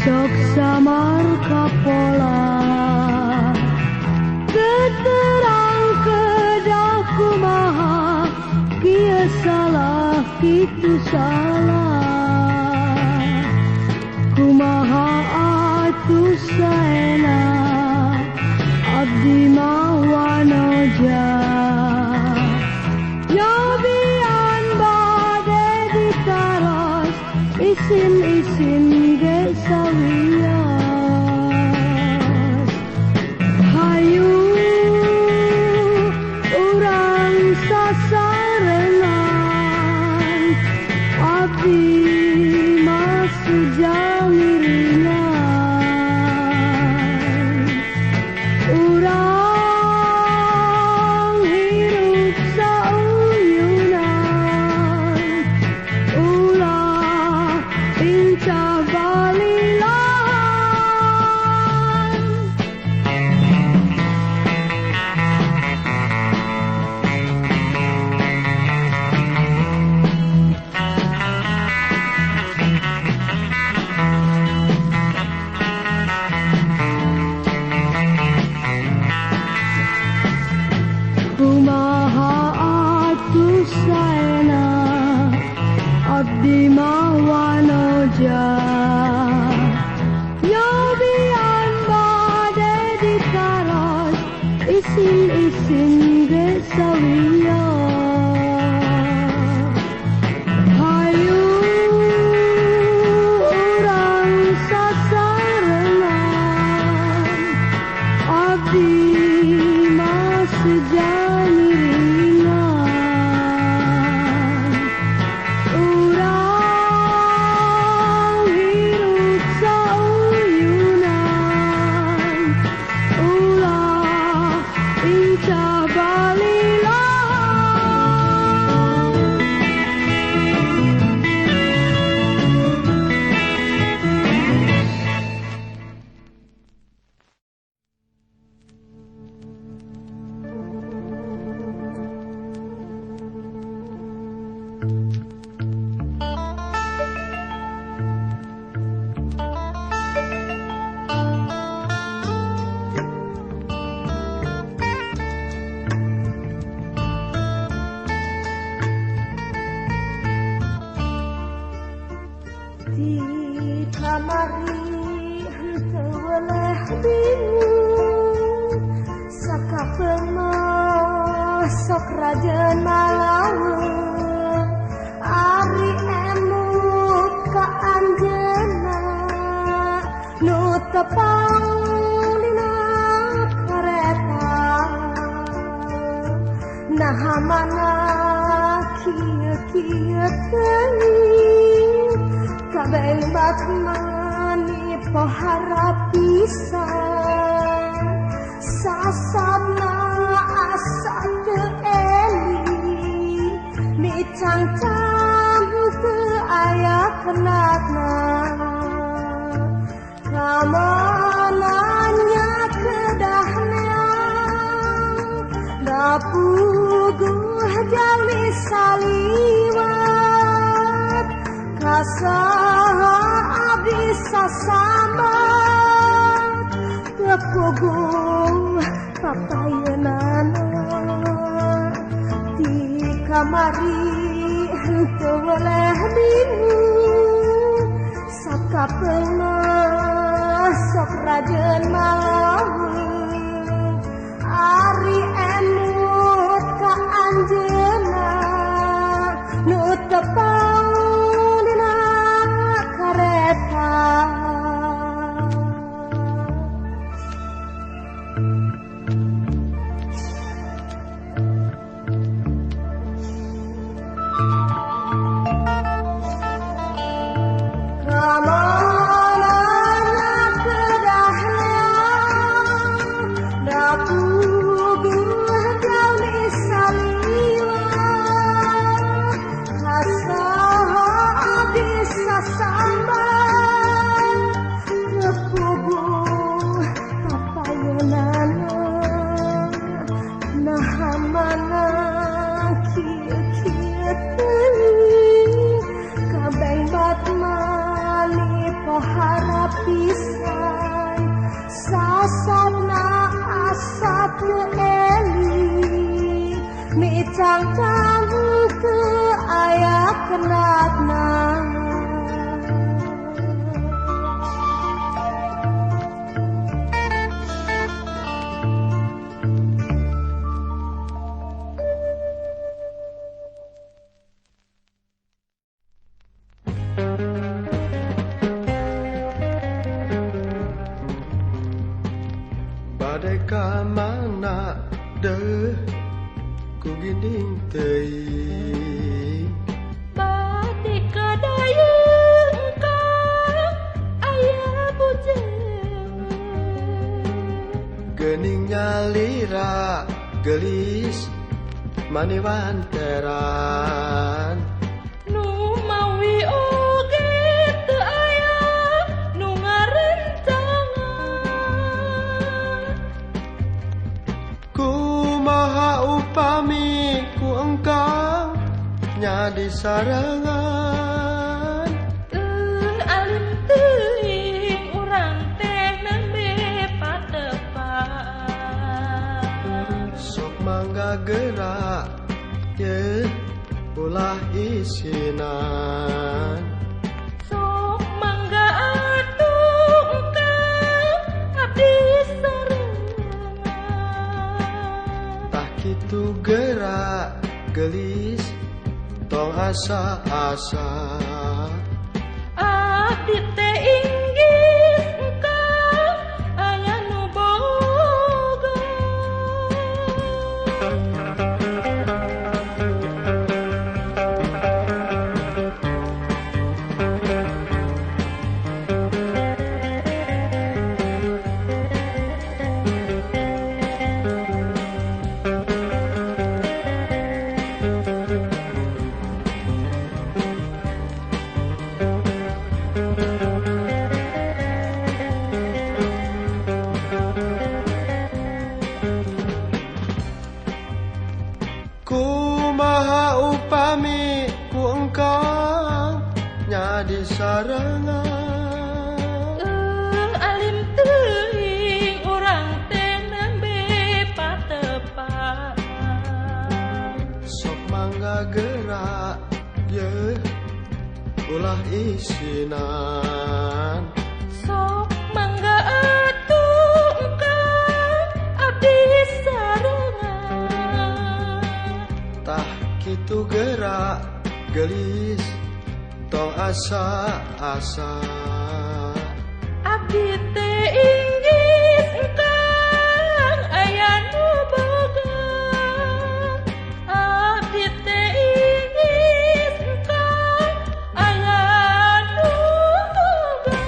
sok samar kapola keterang kedah kumaha kieu salah kitu salah kumaha atuh saena abdi mah wanoja nyobian bade ditaros isin-isin ge sawios hayu urang sasarengan abdi mah sujang iringan urang hirup sauyunan ulah pincah balilan kumaha atuh saena abdi mah wanoja nyobian bade ditaros isin-isin ge sawios hayu urang sasarengan abdi mah sujang iringan urang hirup sauyunan ulah pincah balilan sok rajen malawe ari emut ka anjeunna nu tepang dina kareta naha mana kieu-kieu teuing kabeh batmani poharap pisan sasabna asa teu eli micang-cang teu aya kenatna kamananya kedah neang da puguh jami saliwat kasaha abdi sasambat teu puguh papayeunana di kamari henteu weleh bingung sakapeungna sok rajen malawe ari emut ka anjeunna nu tepang dina kareta pisan sasabna asap teu eli micang-cang teu aya kenatna badai ka mana deuh ku ginding teuing badai ka dayeuh ka aya bujeng geuning nyalira gelis maniwan teran nu mawi oge teu aya nu ngarencangan kumaha upami ku engkau nyadi sarengan alim teuing urang teh nembe patepaan sok mangga gerak ye ulah isinan sok mangga atuh engkau abdi sarengan tah kitu gerak gelis tong asa-asa abdi teh inggis engkau aya nu boga kumaha upami ku engkau nyadi sarengan alim teuing urang teh nembe patepaan sok mangga gerak ye ulah isinan sok mangga atuh engkau abdi sarengan kitu gerak gelis tong asa-asa Abdi teh inggis engkang aya nu boga Abdi teh inggis engkang aya nu boga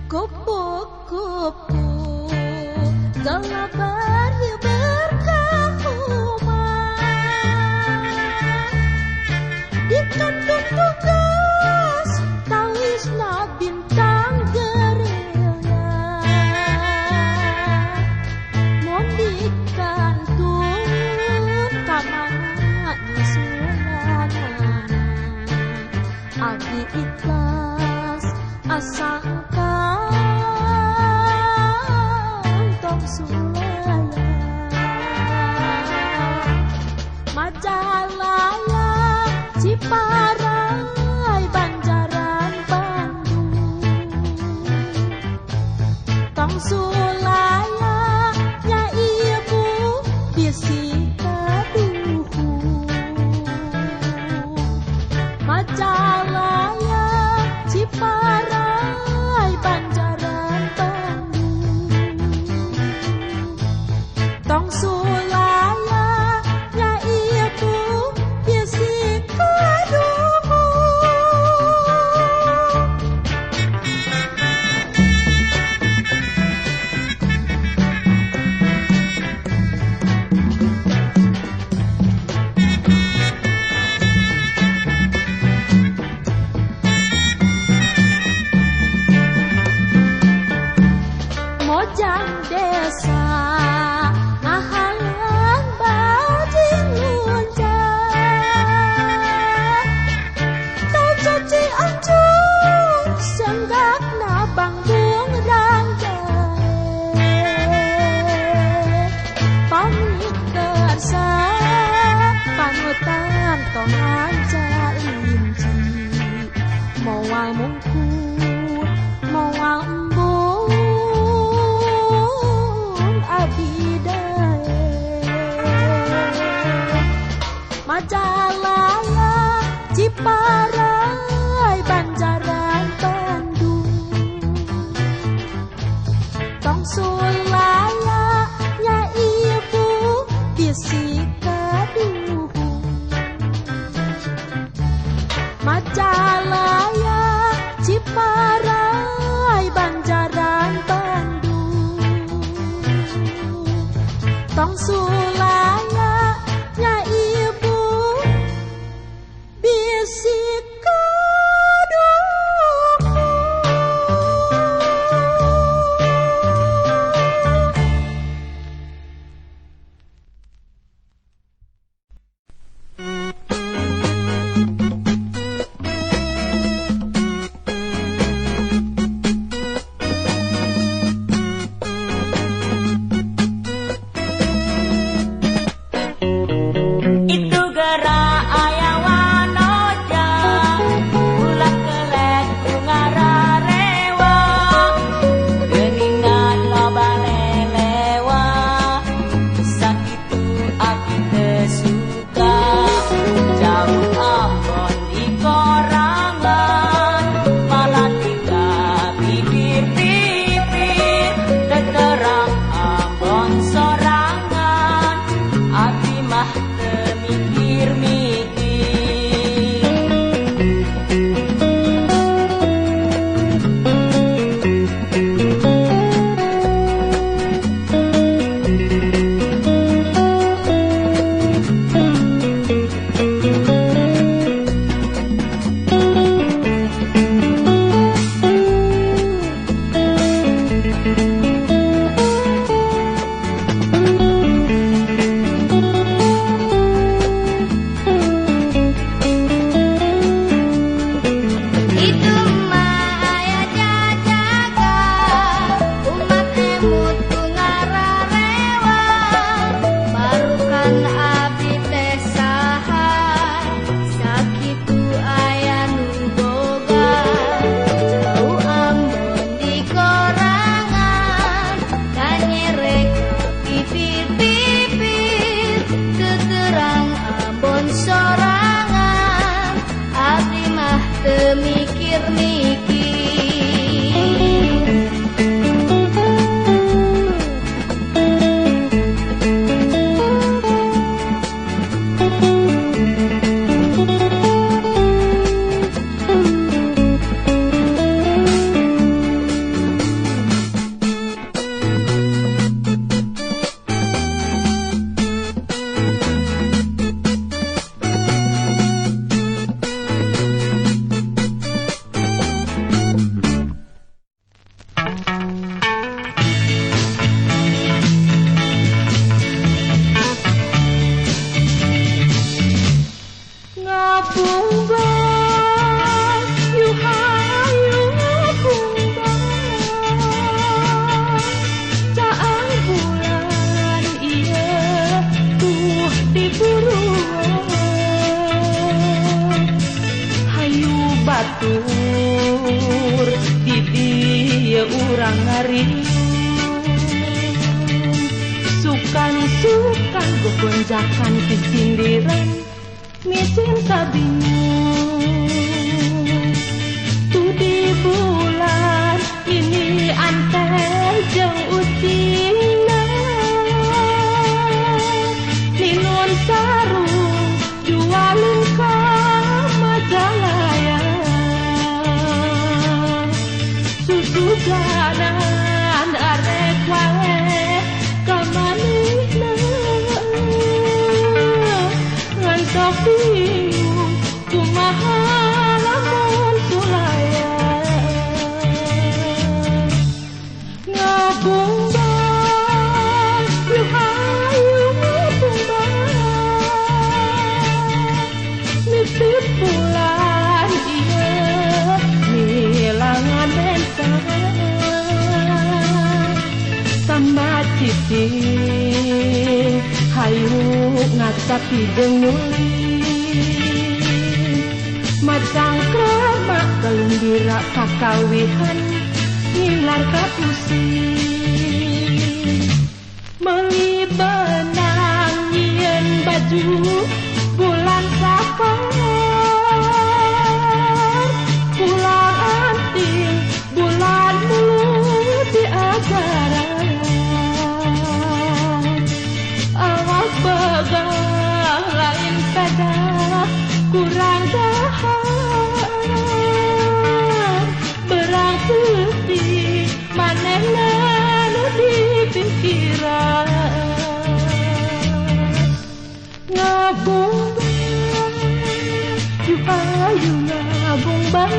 Kupu-kupu galabar berkahuman di kandung tugas tawisna bintang gereuna mon di kantung kamana nyusunana abdi ikhlas asangkan tong sulaya Majalaya Ciparai Banjaran Bandung tong sulaya nya ibu bisi kaduhu Majalaya Ciparai Banjaran Bandung tong sulaya nya ibu bisi kaduhu Mojang desa ngahalang bajing luncang tau cuci anjung senggak nabang bungrang jae pamit kersa panutan tongan calinci moal mungkur moal embung abidae Majalaya Ciparai Banjaran Bandung tong sulaya nya ibu bisi kaduhu Majalaya Ciparai Banjaran Bandung tong sulaya nya ibu bisi kaduhu kurang ngariung. Sukan gogonjakan kesindiran misin kabingung. Tuh di bulan ini antel jeung usina, ninun sarung jualin ka Majalaya. Susu janan arek wae kamanihna, ngan sok bingung kumaha lamun sulaya. Ngabumbang yu hayu ngabumbang, misi bulan ieu nilangan bentang. Sama cicing hayu ngacapi denyuli, macang krama kalumbira kakawihan ngilar kapusing. Meuli benang nyieun baju bulan Sapar, pulang anting bulan mulu di ajaran. Awas begang lain pedah kurang dahar, berang putih manehna nu di pikiran. Ngabumbang yu hayu ngabumbang,